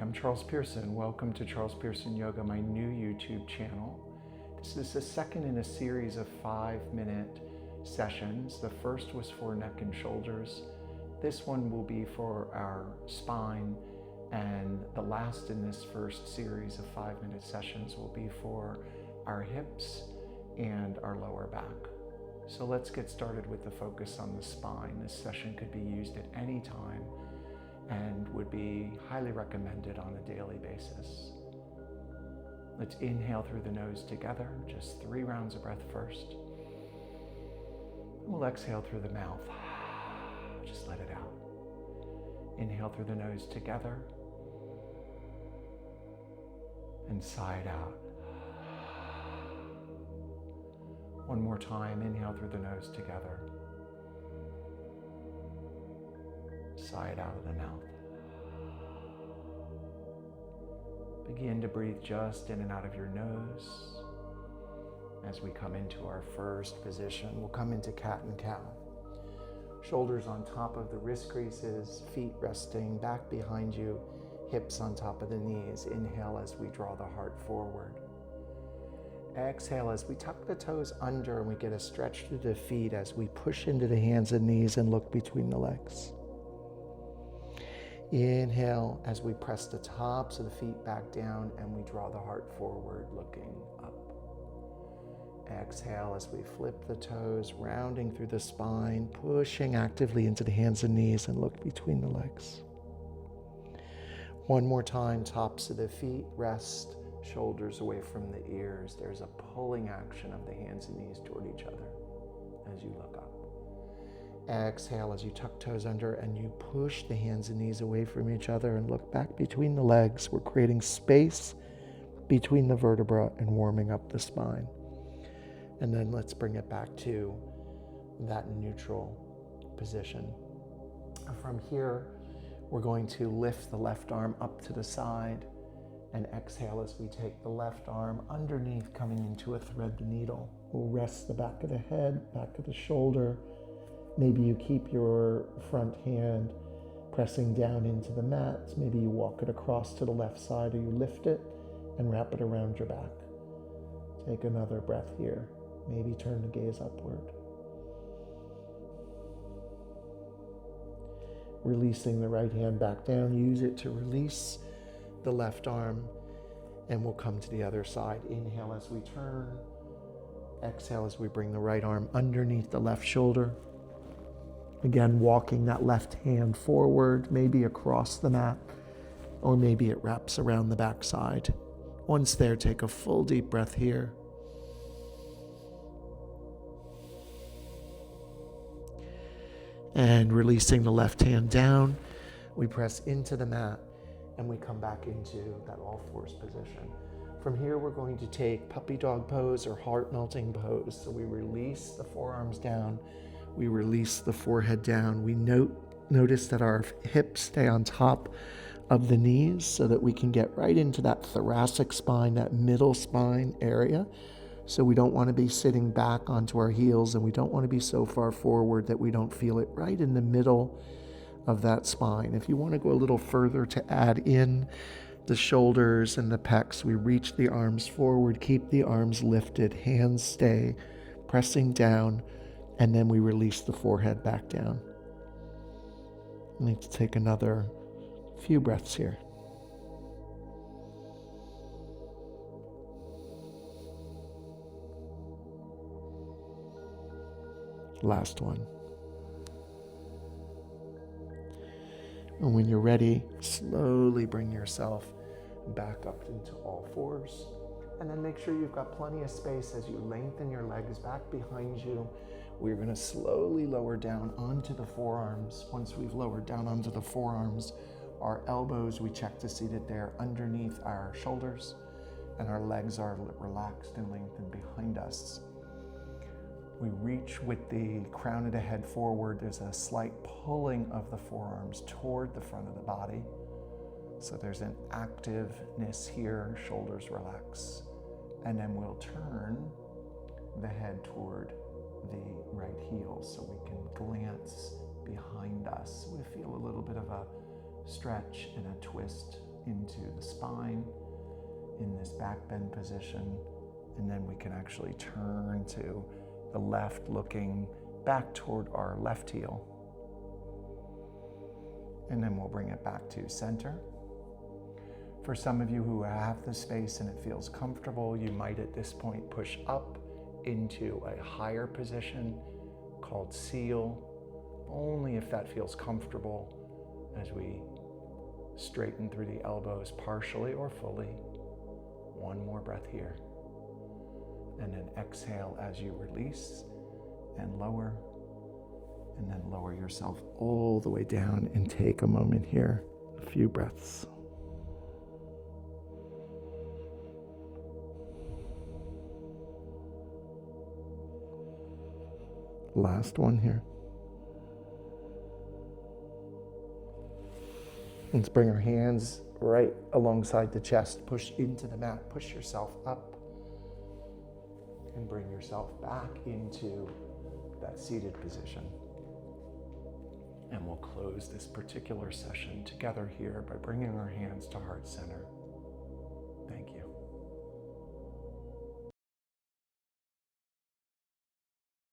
I'm Charles Pearson. Welcome to Charles Pearson Yoga, my new YouTube channel. This is the second in a series of 5-minute sessions. The first was for neck and shoulders. This one will be for our spine, and the last in this first series of 5-minute sessions will be for our hips and our lower back. So let's get started with the focus on the spine. This session could be used at any time and would be highly recommended on a daily basis. Let's inhale through the nose together, just 3 rounds of breath first. We'll exhale through the mouth, just let it out. Inhale through the nose together, and sigh it out. One more time, inhale through the nose together. Sigh it out of the mouth. Begin to breathe just in and out of your nose. As we come into our first position, we'll come into cat and cow. Shoulders on top of the wrist creases, feet resting back behind you, hips on top of the knees. Inhale as we draw the heart forward. Exhale as we tuck the toes under and we get a stretch through the feet as we push into the hands and knees and look between the legs. Inhale as we press the tops of the feet back down and we draw the heart forward, looking up. Exhale as we flip the toes, rounding through the spine, pushing actively into the hands and knees and look between the legs. One more time, tops of the feet, rest, shoulders away from the ears. There's a pulling action of the hands and knees toward each other as you look up. Exhale as you tuck toes under and you push the hands and knees away from each other and look back between the legs. We're creating space between the vertebra and warming up the spine. And then let's bring it back to that neutral position. From here, we're going to lift the left arm up to the side and exhale as we take the left arm underneath, coming into a thread the needle. We'll rest the back of the head, back of the shoulder. Maybe you keep your front hand pressing down into the mat. Maybe you walk it across to the left side, or you lift it and wrap it around your back. Take another breath here. Maybe turn the gaze upward. Releasing the right hand back down. Use it to release the left arm, and we'll come to the other side. Inhale as we turn. Exhale as we bring the right arm underneath the left shoulder. Again, walking that left hand forward, maybe across the mat, or maybe it wraps around the backside. Once there, take a full deep breath here. And releasing the left hand down, we press into the mat and we come back into that all fours position. From here, we're going to take puppy dog pose or heart melting pose. So we release the forearms down. We release the forehead down. We notice that our hips stay on top of the knees so that we can get right into that thoracic spine, that middle spine area. So we don't want to be sitting back onto our heels, and we don't want to be so far forward that we don't feel it right in the middle of that spine. If you want to go a little further to add in the shoulders and the pecs, we reach the arms forward, keep the arms lifted, hands stay pressing down, and then we release the forehead back down. I need to take another few breaths here. Last one. And when you're ready, slowly bring yourself back up into all fours. And then make sure you've got plenty of space as you lengthen your legs back behind you. We're going to slowly lower down onto the forearms. Once we've lowered down onto the forearms, our elbows, we check to see that they're underneath our shoulders and our legs are relaxed and lengthened behind us. We reach with the crown of the head forward. There's a slight pulling of the forearms toward the front of the body. So there's an activeness here, shoulders relax. And then we'll turn the head toward the right heel so we can glance behind us. We feel a little bit of a stretch and a twist into the spine in this back bend position. And then we can actually turn to the left, looking back toward our left heel. And then we'll bring it back to center. For some of you who have the space and it feels comfortable, you might at this point push up into a higher position called seal, only if that feels comfortable, as we straighten through the elbows partially or fully. One more breath here. And then exhale as you release and lower. And then lower yourself all the way down and take a moment here. A few breaths. Last one here. Let's bring our hands right alongside the chest. Push into the mat. Push yourself up. And bring yourself back into that seated position. And we'll close this particular session together here by bringing our hands to heart center.